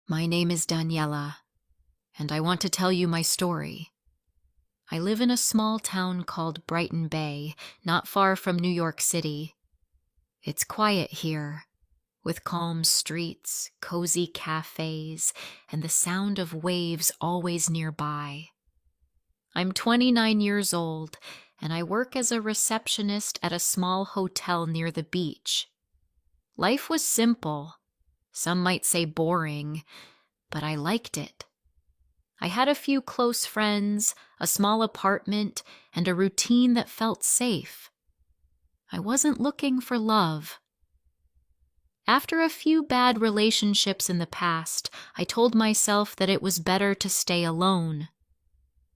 My name is Daniela, and I want to tell you my story. I live in a small town called Brighton Bay, not far from New York City. It's quiet here, with calm streets, cozy cafes, and the sound of waves always nearby. I'm 29 years old, and I work as a receptionist at a small hotel near the beach. Life was simple. Some might say boring, but I liked it. I had a few close friends, a small apartment, and a routine that felt safe. I wasn't looking for love. After a few bad relationships in the past, I told myself that it was better to stay alone.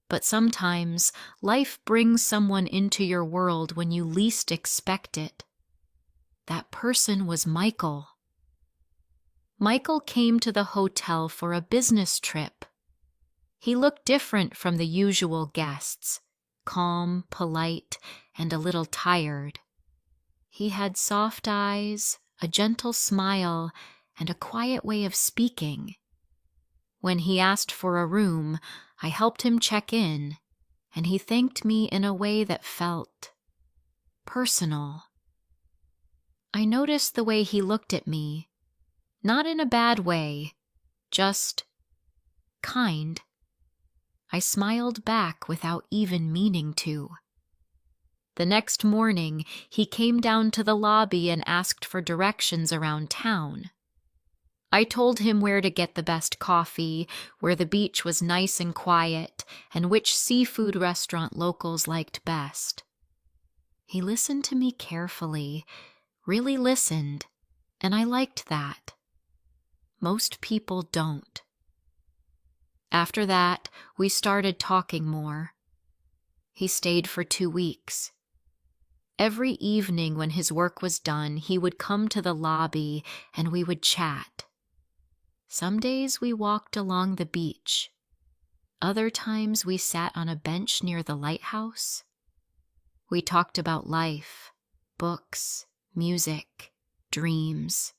But sometimes life brings someone into your world when you least expect it. That person was Michael. Michael came to the hotel for a business trip. He looked different from the usual guests, calm, polite, and a little tired. He had soft eyes, a gentle smile, and a quiet way of speaking. When he asked for a room, I helped him check in, and he thanked me in a way that felt personal. I noticed the way he looked at me, not in a bad way, just kind. I smiled back without even meaning to. The next morning, he came down to the lobby and asked for directions around town. I told him where to get the best coffee, where the beach was nice and quiet, and which seafood restaurant locals liked best. He listened to me carefully, really listened, and I liked that. Most people don't. After that, we started talking more. He stayed for 2 weeks. Every evening when his work was done, he would come to the lobby and we would chat. Some days we walked along the beach. Other times we sat on a bench near the lighthouse. We talked about life, books, music, dreams.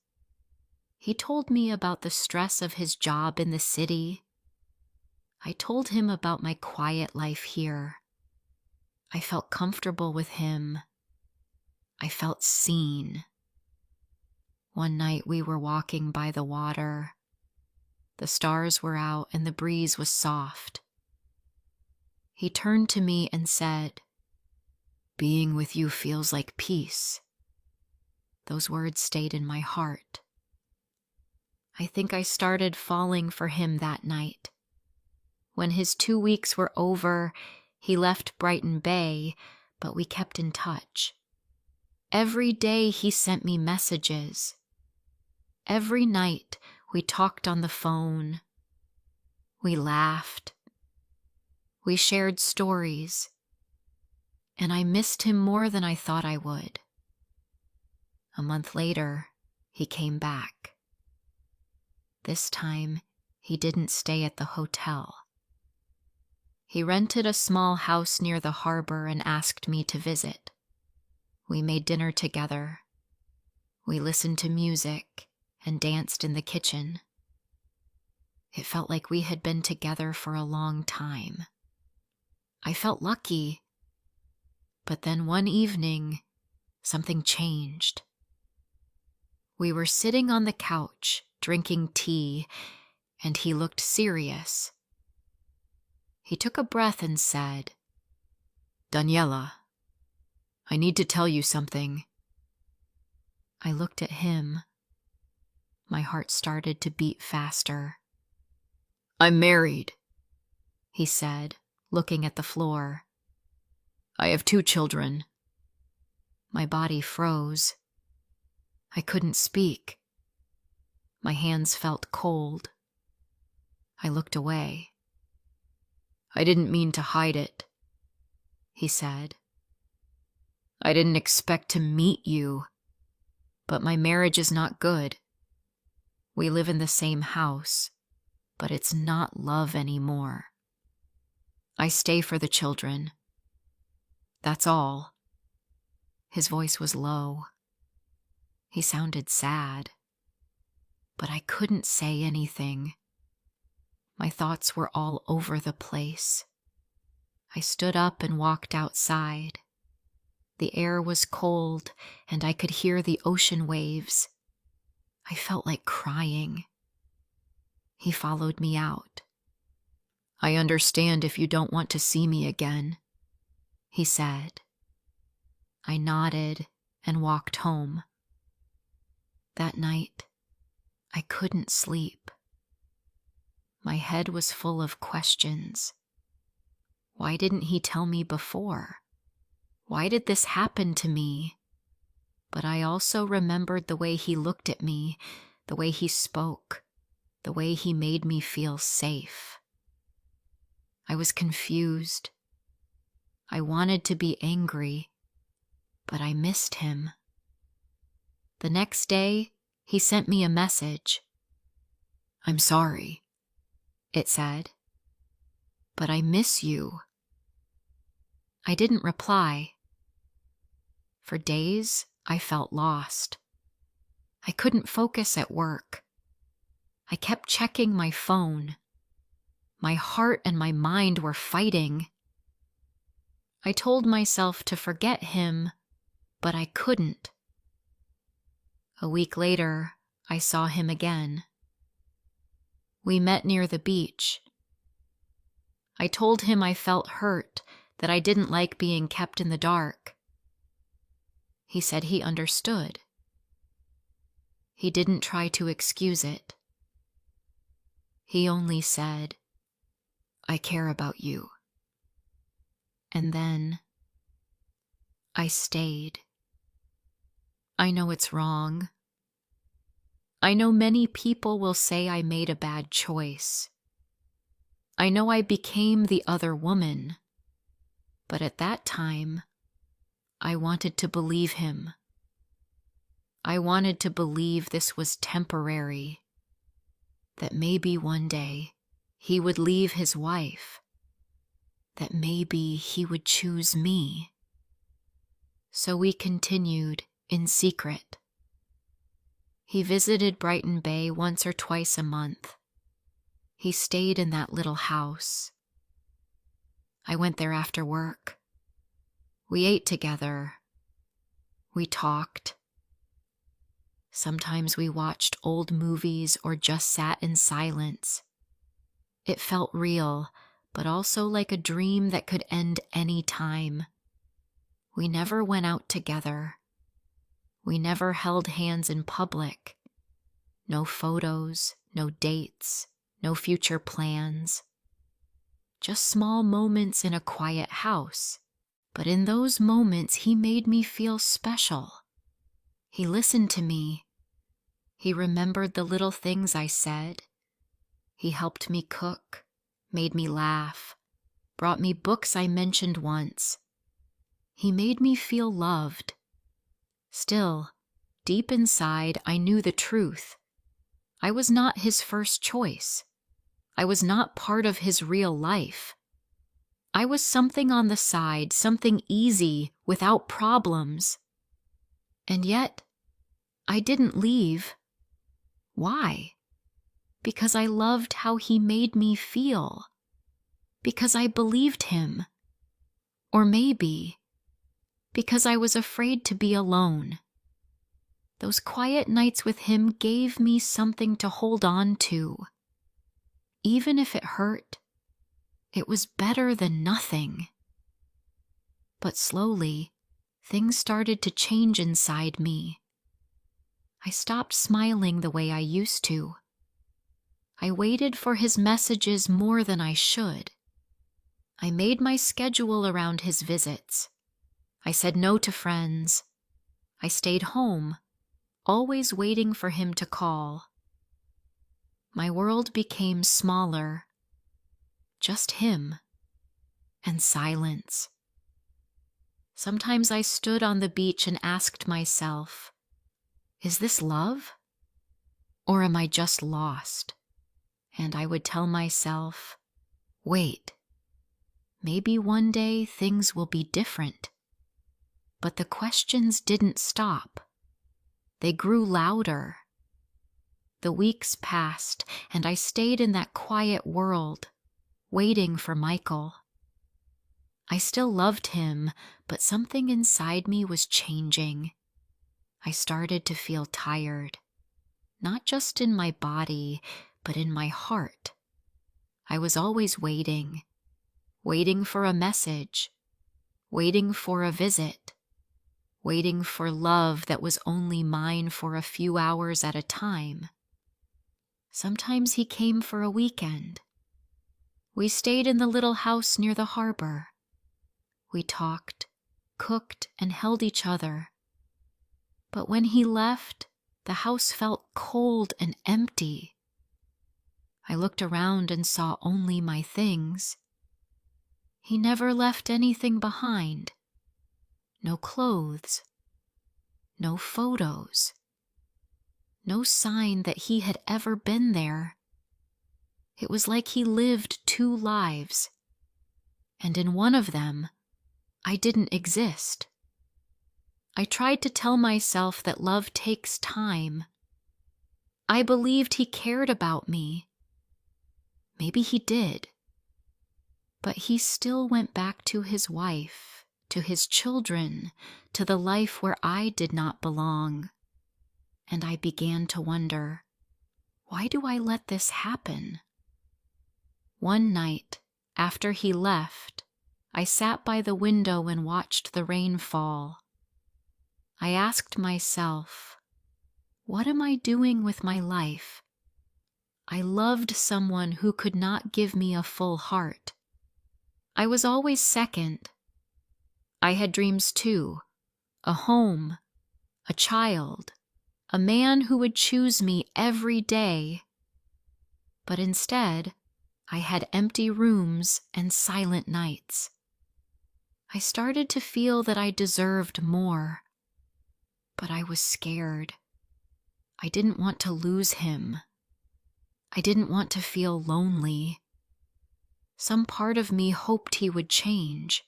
He told me about the stress of his job in the city. I told him about my quiet life here. I felt comfortable with him. I felt seen. One night we were walking by the water. The stars were out and the breeze was soft. He turned to me and said, "Being with you feels like peace." Those words stayed in my heart. I think I started falling for him that night. When his 2 weeks were over, he left Brighton Bay, but we kept in touch. Every day he sent me messages. Every night we talked on the phone. We laughed. We shared stories. And I missed him more than I thought I would. A month later, he came back. This time, he didn't stay at the hotel. He rented a small house near the harbor and asked me to visit. We made dinner together. We listened to music and danced in the kitchen. It felt like we had been together for a long time. I felt lucky. But then one evening, something changed. We were sitting on the couch, drinking tea, and he looked serious. He took a breath and said, "Daniela, I need to tell you something." I looked at him. My heart started to beat faster. "I'm married," he said, looking at the floor. "I have 2 children." My body froze. I couldn't speak. My hands felt cold. I looked away. "I didn't mean to hide it," he said. "I didn't expect to meet you, but my marriage is not good. We live in the same house, but it's not love anymore. I stay for the children. That's all." His voice was low. He sounded sad. But I couldn't say anything. My thoughts were all over the place. I stood up and walked outside. The air was cold, and I could hear the ocean waves. I felt like crying. He followed me out. "I understand if you don't want to see me again," he said. I nodded and walked home. That night, I couldn't sleep. My head was full of questions. Why didn't he tell me before? Why did this happen to me? But I also remembered the way he looked at me, the way he spoke, the way he made me feel safe. I was confused. I wanted to be angry, but I missed him. The next day, he sent me a message. "I'm sorry," it said, "but I miss you." I didn't reply. For days, I felt lost. I couldn't focus at work. I kept checking my phone. My heart and my mind were fighting. I told myself to forget him, but I couldn't. A week later, I saw him again. We met near the beach. I told him I felt hurt, that I didn't like being kept in the dark. He said he understood. He didn't try to excuse it. He only said, "I care about you." And then I stayed. I know it's wrong. I know many people will say I made a bad choice. I know I became the other woman. But at that time, I wanted to believe him. I wanted to believe this was temporary, that maybe one day he would leave his wife, that maybe he would choose me. So we continued in secret. He visited Brighton Bay once or twice a month. He stayed in that little house. I went there after work. We ate together. We talked. Sometimes we watched old movies or just sat in silence. It felt real, but also like a dream that could end any time. We never went out together. We never held hands in public. No photos, no dates, no future plans. Just small moments in a quiet house. But in those moments, he made me feel special. He listened to me. He remembered the little things I said. He helped me cook, made me laugh, brought me books I mentioned once. He made me feel loved. Still, deep inside, I knew the truth. I was not his first choice. I was not part of his real life. I was something on the side, something easy, without problems. And yet, I didn't leave. Why? Because I loved how he made me feel. Because I believed him. Or maybe, because I was afraid to be alone. Those quiet nights with him gave me something to hold on to. Even if it hurt, it was better than nothing. But slowly, things started to change inside me. I stopped smiling the way I used to. I waited for his messages more than I should. I made my schedule around his visits. I said no to friends. I stayed home, always waiting for him to call. My world became smaller. Just him and silence. Sometimes I stood on the beach and asked myself, is this love? Or am I just lost? And I would tell myself, wait, maybe one day things will be different. But the questions didn't stop. They grew louder. The weeks passed, and I stayed in that quiet world, waiting for Michael. I still loved him, but something inside me was changing. I started to feel tired, not just in my body, but in my heart. I was always waiting for a message, waiting for a visit, waiting for love that was only mine for a few hours at a time. Sometimes he came for a weekend. We stayed in the little house near the harbor. We talked, cooked, and held each other. But when he left, the house felt cold and empty. I looked around and saw only my things. He never left anything behind. No clothes, no photos, no sign that he had ever been there. It was like he lived two lives, and in one of them, I didn't exist. I tried to tell myself that love takes time. I believed he cared about me. Maybe he did. But he still went back to his wife, to his children, to the life where I did not belong. And I began to wonder, why do I let this happen? One night, after he left, I sat by the window and watched the rain fall. I asked myself, what am I doing with my life? I loved someone who could not give me a full heart. I was always second. I had dreams too, a home, a child, a man who would choose me every day. But instead, I had empty rooms and silent nights. I started to feel that I deserved more. But I was scared. I didn't want to lose him. I didn't want to feel lonely. Some part of me hoped he would change.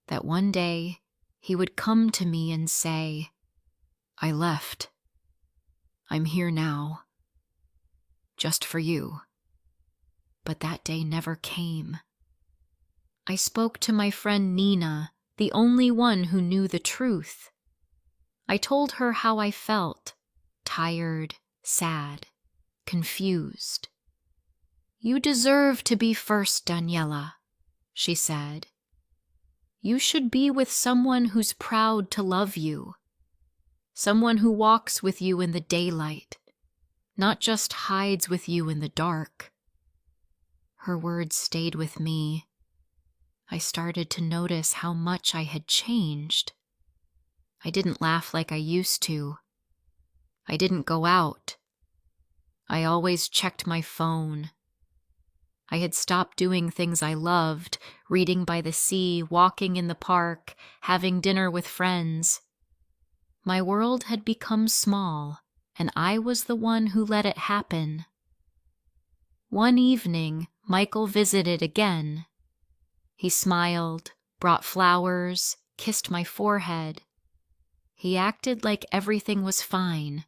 That one day he would come to me and say, I left. I'm here now. Just for you. But that day never came. I spoke to my friend Nina, the only one who knew the truth. I told her how I felt, tired, sad, confused. You deserve to be first, Daniela, she said. You should be with someone who's proud to love you, someone who walks with you in the daylight, not just hides with you in the dark. Her words stayed with me. I started to notice how much I had changed. I didn't laugh like I used to. I didn't go out. I always checked my phone. I had stopped doing things I loved, reading by the sea, walking in the park, having dinner with friends. My world had become small, and I was the one who let it happen. One evening, Michael visited again. He smiled, brought flowers, kissed my forehead. He acted like everything was fine,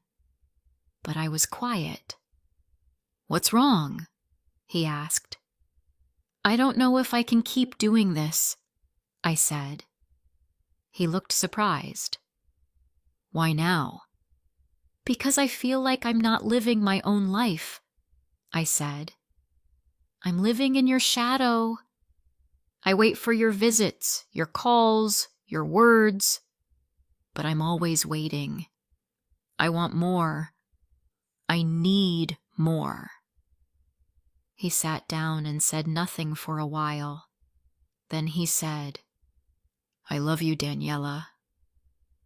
but I was quiet. What's wrong? He asked. I don't know if I can keep doing this, I said. He looked surprised. Why now? Because I feel like I'm not living my own life, I said. I'm living in your shadow. I wait for your visits, your calls, your words. But I'm always waiting. I want more. I need more. He sat down and said nothing for a while. Then he said, I love you, Daniela.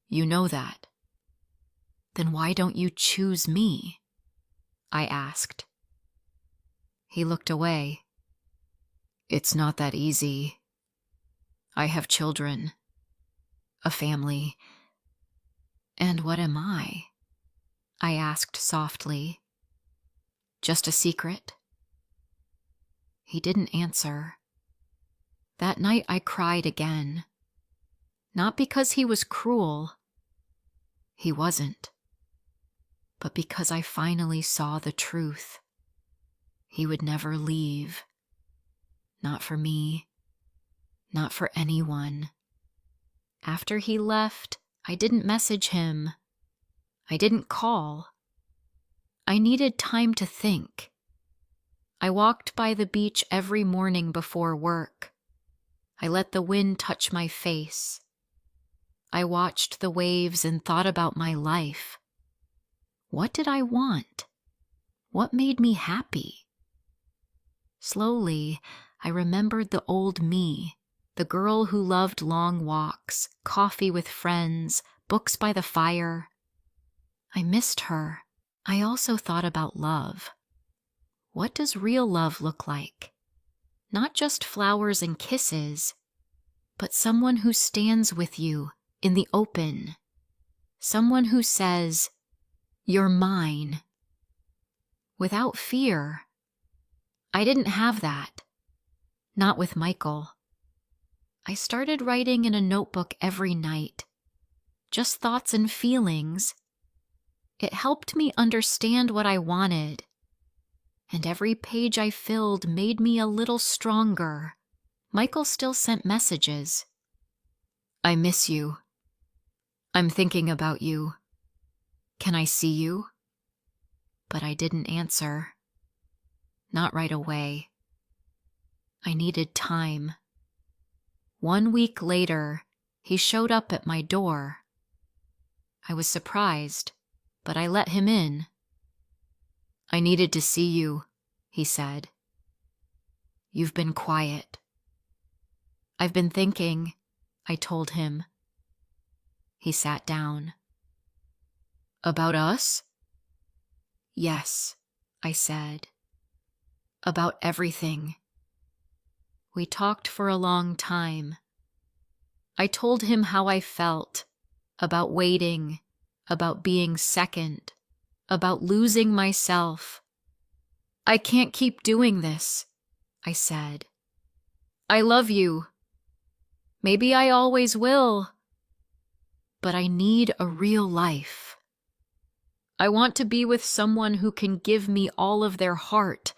You know that. Then why don't you choose me? I asked. He looked away. It's not that easy. I have children, a family. And what am I? I asked softly. Just a secret? He didn't answer. That night I cried again. Not because he was cruel. He wasn't. but because I finally saw the truth. He would never leave. Not for me. Not for anyone. After he left, I didn't message him. I didn't call. I needed time to think. I walked by the beach every morning before work. I let the wind touch my face. I watched the waves and thought about my life. What did I want? What made me happy? Slowly, I remembered the old me, the girl who loved long walks, coffee with friends, books by the fire. I missed her. I also thought about love. What does real love look like? Not just flowers and kisses, but someone who stands with you in the open. Someone who says, "You're mine," without fear. I didn't have that. Not with Michael. I started writing in a notebook every night. Just thoughts and feelings. It helped me understand what I wanted. And every page I filled made me a little stronger. Michael still sent messages. "I miss you. I'm thinking about you. Can I see you?" But I didn't answer. Not right away. I needed time. 1 week later, he showed up at my door. I was surprised, but I let him in. "I needed to see you," he said. "You've been quiet." "I've been thinking," I told him. He sat down. "About us?" "Yes," I said. "About everything." We talked for a long time. I told him how I felt, about waiting, about being second, about losing myself. "I can't keep doing this," I said. "I love you. Maybe I always will. But I need a real life. I want to be with someone who can give me all of their heart,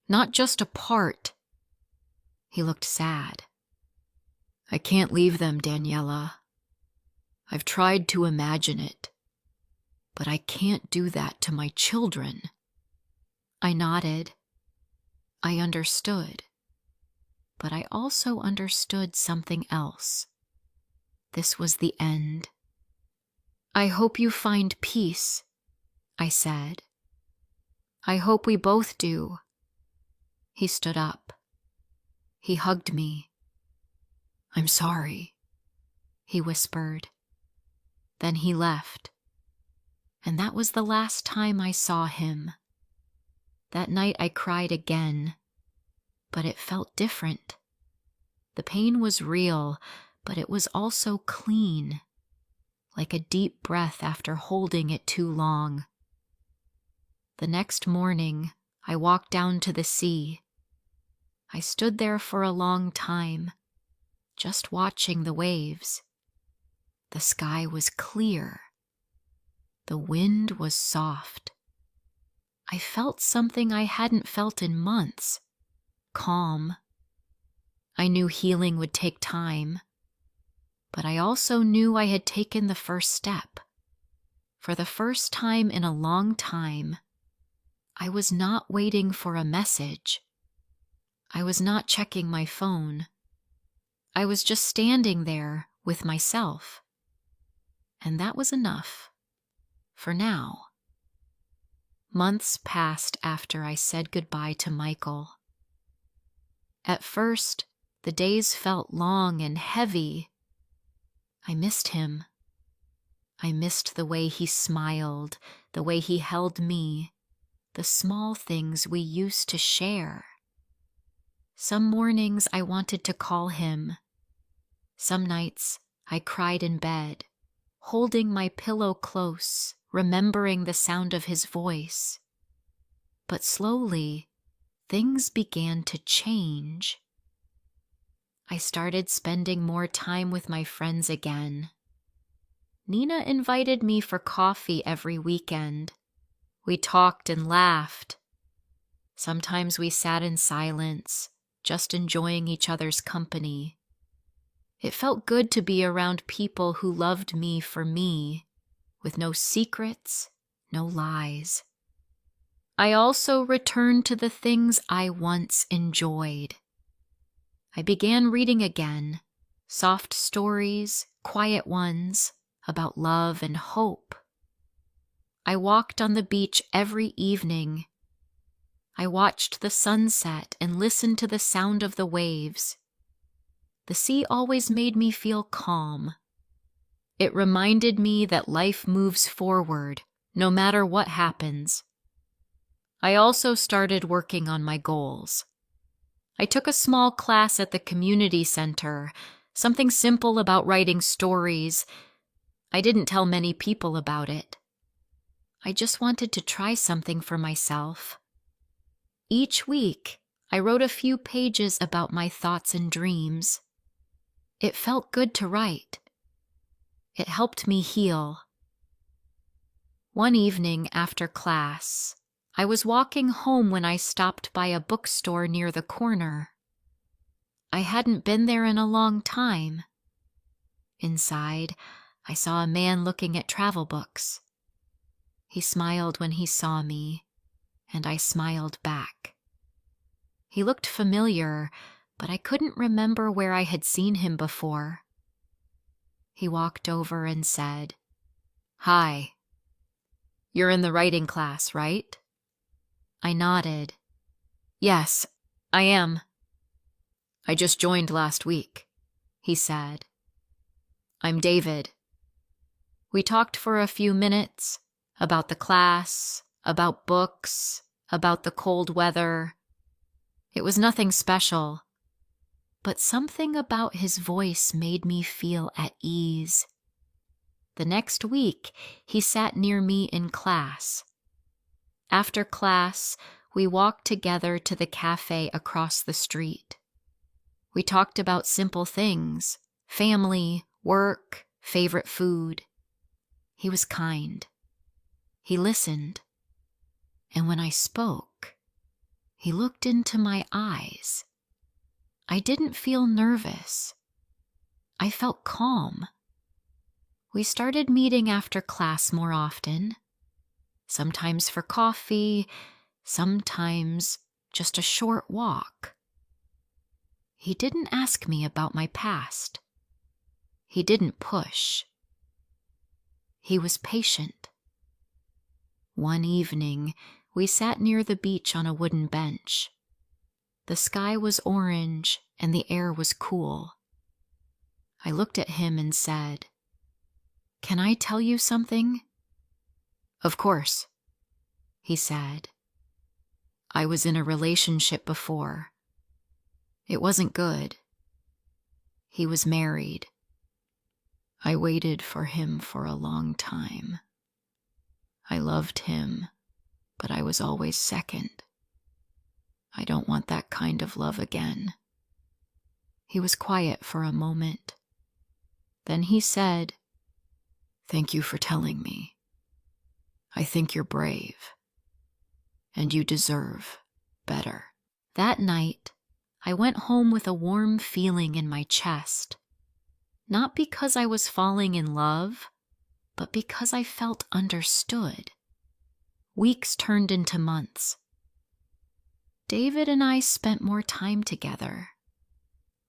not just a part." He looked sad. "I can't leave them, Daniela. I've tried to imagine it, but I can't do that to my children." I nodded. I understood. But I also understood something else. This was the end. "I hope you find peace," I said. "I hope we both do." He stood up. He hugged me. "I'm sorry," he whispered. Then he left. And that was the last time I saw him. That night I cried again, but it felt different. The pain was real, but it was also clean, like a deep breath after holding it too long. The next morning, I walked down to the sea. I stood there for a long time, just watching the waves. The sky was clear. The wind was soft. I felt something I hadn't felt in months. Calm. I knew healing would take time, but I also knew I had taken the first step. For the first time in a long time, I was not waiting for a message. I was not checking my phone. I was just standing there with myself. And that was enough. For now. Months passed after I said goodbye to Michael. At first, the days felt long and heavy. I missed him. I missed the way he smiled, the way he held me, the small things we used to share. Some mornings I wanted to call him. Some nights I cried in bed, holding my pillow close, remembering the sound of his voice. But slowly, things began to change. I started spending more time with my friends again. Nina invited me for coffee every weekend. We talked and laughed. Sometimes we sat in silence, just enjoying each other's company. It felt good to be around people who loved me for me, with no secrets, no lies. I also returned to the things I once enjoyed. I began reading again, soft stories, quiet ones, about love and hope. I walked on the beach every evening. I watched the sunset and listened to the sound of the waves. The sea always made me feel calm. It reminded me that life moves forward, no matter what happens. I also started working on my goals. I took a small class at the community center, something simple about writing stories. I didn't tell many people about it. I just wanted to try something for myself. Each week, I wrote a few pages about my thoughts and dreams. It felt good to write. It helped me heal. One evening after class, I was walking home when I stopped by a bookstore near the corner. I hadn't been there in a long time. Inside, I saw a man looking at travel books. He smiled when he saw me, and I smiled back. He looked familiar, but I couldn't remember where I had seen him before. He walked over and said, "Hi. You're in the writing class, right?" I nodded. "Yes, I am." "I just joined last week," he said. "I'm David." We talked for a few minutes about the class, about books, about the cold weather. It was nothing special, but something about his voice made me feel at ease. The next week, he sat near me in class. After class, we walked together to the cafe across the street. We talked about simple things, family, work, favorite food. He was kind. He listened. And when I spoke, he looked into my eyes. I didn't feel nervous. I felt calm. We started meeting after class more often, sometimes for coffee, sometimes just a short walk. He didn't ask me about my past. He didn't push. He was patient. One evening, we sat near the beach on a wooden bench. The sky was orange and the air was cool. I looked at him and said, "Can I tell you something?" "Of course," he said. "I was in a relationship before. It wasn't good. He was married. I waited for him for a long time. I loved him, but I was always second. I don't want that kind of love again." He was quiet for a moment. Then he said, "Thank you for telling me. I think you're brave, and you deserve better." That night, I went home with a warm feeling in my chest. Not because I was falling in love, but because I felt understood. Weeks turned into months. David and I spent more time together.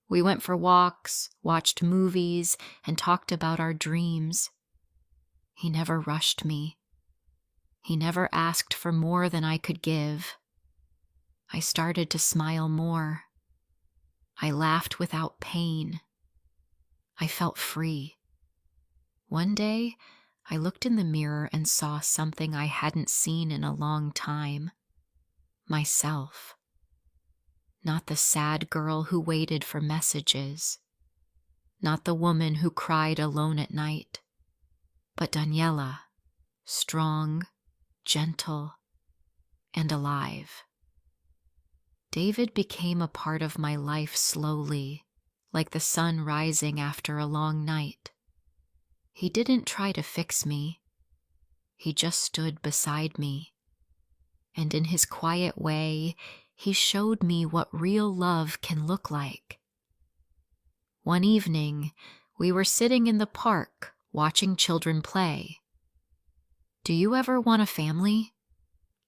We went for walks, watched movies, and talked about our dreams. He never rushed me. He never asked for more than I could give. I started to smile more. I laughed without pain. I felt free. One day, I looked in the mirror and saw something I hadn't seen in a long time. Myself. Not the sad girl who waited for messages. Not the woman who cried alone at night. But Daniela, strong, gentle, and alive. David became a part of my life slowly, like the sun rising after a long night. He didn't try to fix me. He just stood beside me. And in his quiet way, he showed me what real love can look like. One evening, we were sitting in the park watching children play. "Do you ever want a family?"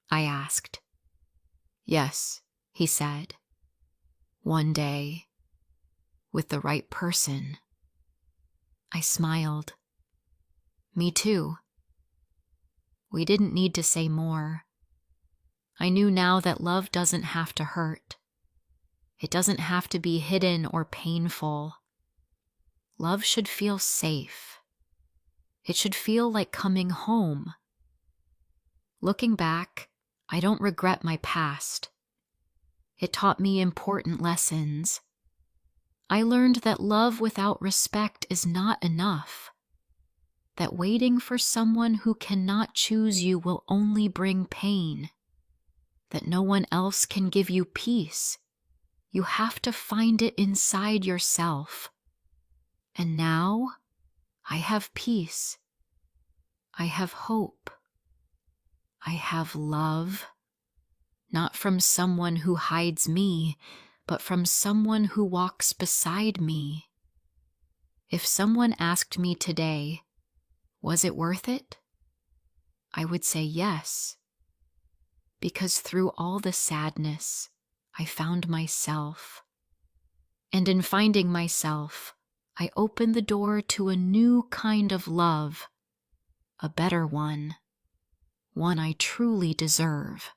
I asked. "Yes," he said. "One day, with the right person." I smiled. Me too. We didn't need to say more. I knew now that love doesn't have to hurt. It doesn't have to be hidden or painful. Love should feel safe. It should feel like coming home. Looking back, I don't regret my past. It taught me important lessons. I learned that love without respect is not enough. That waiting for someone who cannot choose you will only bring pain. That no one else can give you peace. You have to find it inside yourself. And now, I have peace. I have hope. I have love. Not from someone who hides me, but from someone who walks beside me. If someone asked me today, was it worth it? I would say yes. Because through all the sadness, I found myself. And in finding myself, I opened the door to a new kind of love, a better one I truly deserve.